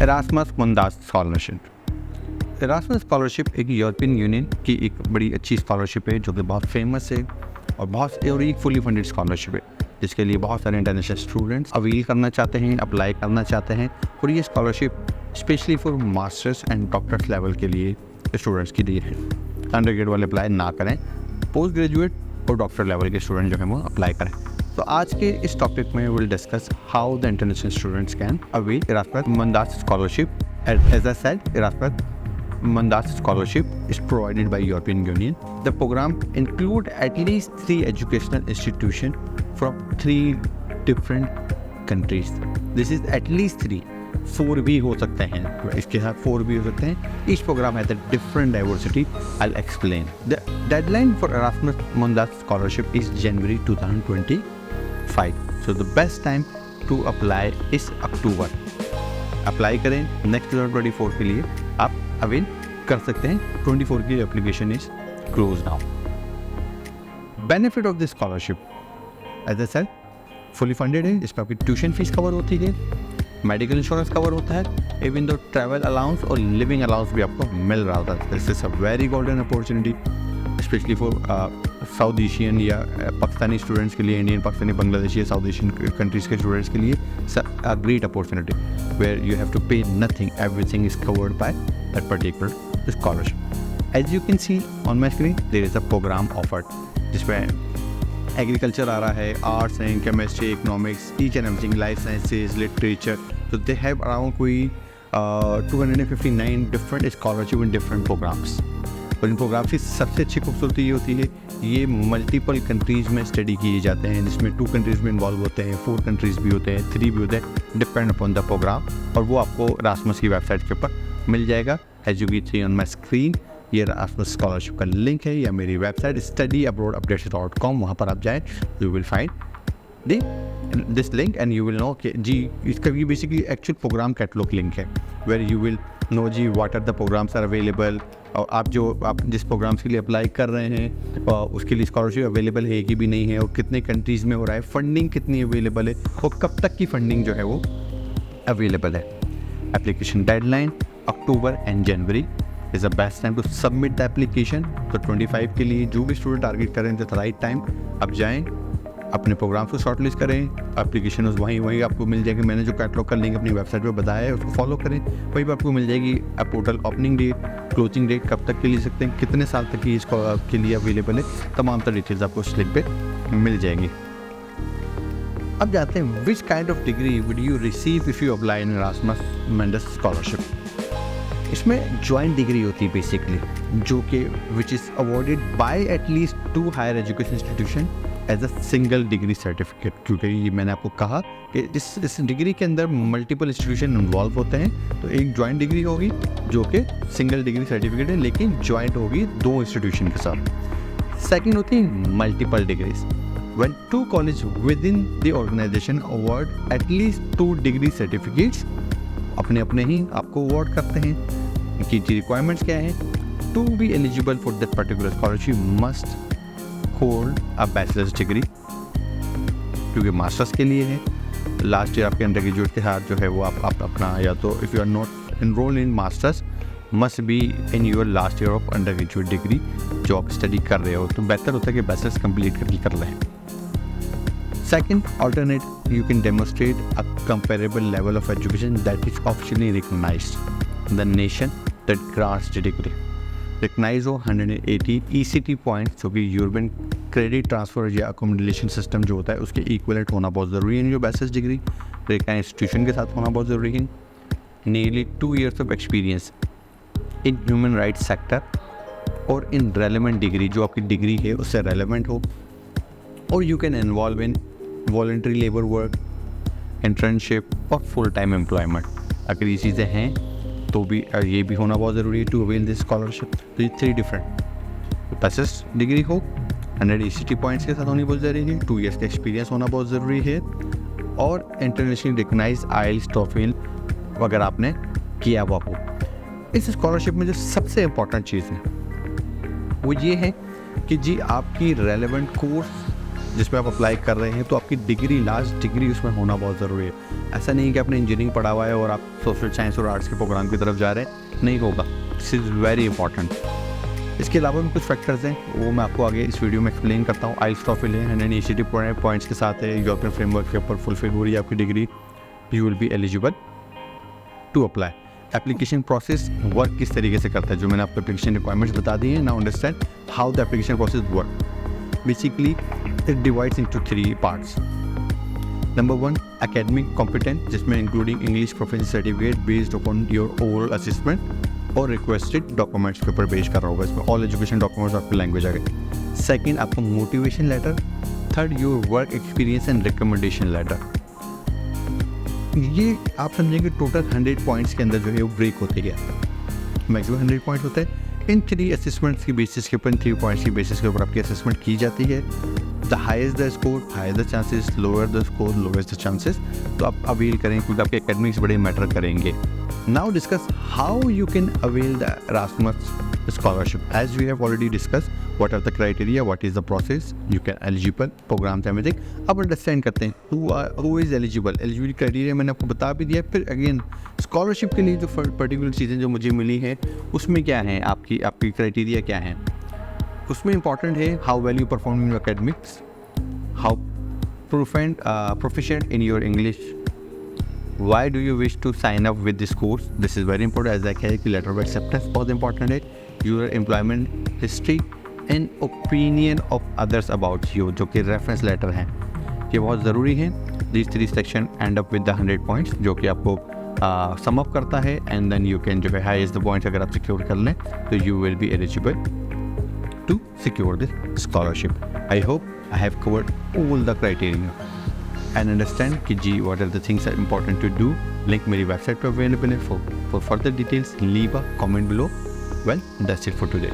Erasmus Mundus scholarship. Erasmus scholarship एक European Union की एक बड़ी अच्छी स्कॉलरशिप है जो कि बहुत फेमस है और एक फुली फंडेड स्कॉलरशिप है जिसके लिए बहुत सारे इंटरनेशनल स्टूडेंट्स अवील करना चाहते हैं, अप्लाई करना चाहते हैं। और ये scholarship specially for masters and doctors level के लिए स्टूडेंट्स के लिए है। अंडर ग्रेड वाले अप्लाई ना करें, पोस्ट ग्रेजुएट और डॉक्टर लेवल के स्टूडेंट जो है वो अप्लाई करें। तो आज के इस टॉपिक में will discuss how the international students can avail Erasmus Mundus scholarship. As I said, Erasmus Mundus scholarship is provided by European Union. The program include at least 3 educational institutions from 3 different countries. This is at least 3. 4 भी हो सकते हैं, इसके साथ 4 भी हो सकते हैं। Each program has a different diversity. I'll explain. The deadline for Erasmus Mundus scholarship is January 2025. So the best time to apply is October. Apply करें नेक्स्ट 2024 के लिए आप अवेल कर सकते हैं। 24 की application is close now. Benefit of this scholarship as I said fully funded है, इसमें आपकी ट्यूशन फीस कवर होती है, मेडिकल इंश्योरेंस कवर होता है, इवन दो ट्रैवल अलाउंस और लिविंग अलाउंस भी आपको मिल रहा होता है। This is a very golden opportunity specially for south Asian या पाकिस्तानी स्टूडेंट्स के लिए, इंडियन, पाकिस्तानी, बांग्लादेशी या साउथ एशियन कंट्रीज़ के स्टूडेंट्स के लिए a great opportunity where you have to pay nothing, everything is covered by that particular scholarship. As you can see on my screen, there is a program offered जिसमें agriculture आ रहा है, arts and chemistry, economics, each and everything, life sciences, literature. तो they have around कोई 259 different scholarship in different programmes. और इन programme की सबसे अच्छी खूबसूरती ये होती है, ये मल्टीपल कंट्रीज़ में स्टडी किए जाते हैं, जिसमें 2 कंट्रीज़ में इन्वॉल्व होते हैं, 4 कंट्रीज़ भी होते हैं, 3 भी होते हैं, डिपेंड अपॉन द प्रोग्राम। और वो आपको एरास्मस की वेबसाइट के ऊपर मिल जाएगा। As you can see on my screen, ये एरास्मस स्कॉलरशिप का लिंक है या मेरी वेबसाइट studyabroadupdates.com, वहाँ पर आप जाएँ, you will find this link and you will know कि जी इसका ये basically actual programme catalogue link है, वेर यू विल नो जी what are the programmes are available, और आप जिस प्रोग्राम्स के लिए अप्लाई कर रहे हैं उसके लिए स्कॉलरशिप अवेलेबल है कि भी नहीं है, और कितने कंट्रीज़ में हो रहा है, फंडिंग कितनी अवेलेबल है, और कब तक की फंडिंग जो है वो अवेलेबल है। Application deadline October and January is the best time to submit the application. तो 25 के लिए जो भी स्टूडेंट टारगेट करें द राइट टाइम, आप जाएँ अपने प्रोग्राम को शॉर्टलिस्ट करें, एप्लीकेशन वहीं आपको मिल जाएगी। मैंने जो कैटलॉग का लिंक अपनी वेबसाइट पे बताया है उसको फॉलो करें, वहीं पर आपको मिल जाएगी portal opening date, closing date, कब तक के लिए सकते हैं, कितने साल तक की इसको आपके लिए अवेलेबल है, तमाम तरह डिटेल्स आपको उस लिंक पे मिल जाएंगी। अब जाते हैं which kind of degree would you receive if you apply in Erasmus Mundus scholarship. इसमें ज्वाइंट डिग्री होती है बेसिकली, जो कि which is awarded by at least 2 higher education institution as a single degree certificate. क्योंकि ये मैंने आपको कहा कि इस डिग्री के अंदर मल्टीपल इंस्टीट्यूशन इन्वॉल्व होते हैं, तो एक जॉइंट डिग्री होगी जो कि सिंगल डिग्री सर्टिफिकेट है लेकिन जॉइंट होगी 2 इंस्टीट्यूशन के साथ। सेकंड होती है multiple degrees, when 2 college within the organisation award at least 2 degree certificates, अपने अपने ही आपको अवार्ड करते हैं। इनकी रिक्वायरमेंट्स क्या है? To be eligible for that particular scholarship must hold a bachelor's degree, क्योंकि मास्टर्स के लिए है। लास्ट ईयर आपके अंडर ग्रेजुएट के साथ जो है वो आप अपना, या तो if you are not enrolled in masters must be in your last year of undergraduate degree जो आप स्टडी कर रहे हो, तो बेहतर होता है कि बैचलर्स कंप्लीट करके कर रहे हैं। Second alternate, you can demonstrate a comparable level of education that is officially recognized in the nation that grants the degree. Recognize हो 180 ECT points, जो कि यूरोपियन क्रेडिट ट्रांसफ़र या अकोमोडेशन सिस्टम जो होता है उसके इक्वलेंट होना बहुत ज़रूरी है। जो बैचलर्स डिग्री रिकग्नाइज इंस्टीट्यूशन के साथ होना बहुत ज़रूरी है। Nearly 2 years of experience in human rights sector और इन रेलेवेंट डिग्री, जो आपकी डिग्री है उससे रेलेवेंट हो, और you can involve in voluntary labour work, internship और फुल टाइम एम्प्लॉयमेंट। अगर ये चीज़ें हैं तो भी ये भी होना बहुत ज़रूरी है टू अवेल दिस स्कॉलरशिप। तो ये 3 डिफरेंट बैचलर्स डिग्री हो, 100 ECT पॉइंट्स के साथ होनी बहुत ज़रूरी है, 2 years का एक्सपीरियंस होना बहुत ज़रूरी है, और इंटरनेशनली रिकग्नाइज आइल्स टॉफिल अगर आपने किया हुआ हो। इस स्कॉलरशिप में जो सबसे इम्पॉर्टेंट चीज़ है वो ये है कि जी आपकी रेलेवेंट कोर्स जिसमें आप अप्लाई कर रहे हैं, तो आपकी डिग्री, लास्ट डिग्री उसमें होना बहुत ज़रूरी है। ऐसा नहीं है कि आपने इंजीनियरिंग पढ़ा हुआ है और आप सोशल साइंस और आर्ट्स के प्रोग्राम की तरफ जा रहे हैं, नहीं होगा। This is very important. इसके अलावा भी कुछ फैक्टर्स हैं, वो मैं आपको आगे इस वीडियो में एक्सप्लेन करता हूँ। आइल्स टॉफिल है, 180 पॉइंट्स के साथ है, यूरोपियन फ्रेमवर्क के ऊपर फुलफिल हो रही है आपकी degree, you will be eligible to apply. Application process work किस तरीके से करता है, जो मैंने आपको एप्लीकेशन रिक्वायरमेंट्स बता दी हैं। Now understand how the application process work. Basically it divides into 3 parts. Number 1, academic competent, जिसमें including English proficiency certificate based upon your overall assessment और रिक्वेस्टेड डॉक्यूमेंट्स के ऊपर बेस कर रहा होगा। इसमें ऑल एजुकेशन डॉक्यूमेंट्स आपकी लैंग्वेज आ गए। सेकेंड, आपको motivation letter. Third, your work experience and recommendation letter. ये आप समझेंगे टोटल 100 पॉइंट्स के अंदर जो है वो ब्रेक होते गया। मैक्सिमम 100 पॉइंट होते हैं। इन 3 असेसमेंट्स की बेसिस के ऊपर, 3 पॉइंट्स की बेसिस के ऊपर आपकी असेसमेंट की जाती है। The highest the score higher the chances, lower the score lowest the chances. तो आप अवेल करें क्योंकि आपके एकेडमिक्स बड़े मैटर करेंगे। Now discuss how you can avail the Erasmus scholarship. As we have already discussed, what are the criteria, what is the process, you can eligible, programs everything. अब understand करते हैं who is eligible. Eligibility criteria मैंने आपको बता भी दिया। फिर again scholarship के लिए जो पर्टिकुलर चीज़ें जो मुझे मिली हैं उसमें क्या है, आपकी क्राइटेरिया क्या है। उसमें इंपॉर्टेंट है how well you perform in academics, how proficient in your English, why do you wish to sign up with this course, this is very important, as I कहा कि letter of acceptance बहुत important है, your employment history and opinion of others about you, जो कि reference letter हैं, ये बहुत ज़रूरी है। these 3 section end up with the 100 points, जो कि आपको sum up करता है, and then you can जो है highest the points अगर आप secure कर लें तो you will be eligible to secure this scholarship. I hope I have covered all the criteria and understand कि जी what are the things are important to do. Link मेरी website पर available है। for further details leave a comment below. Well, that's it for today.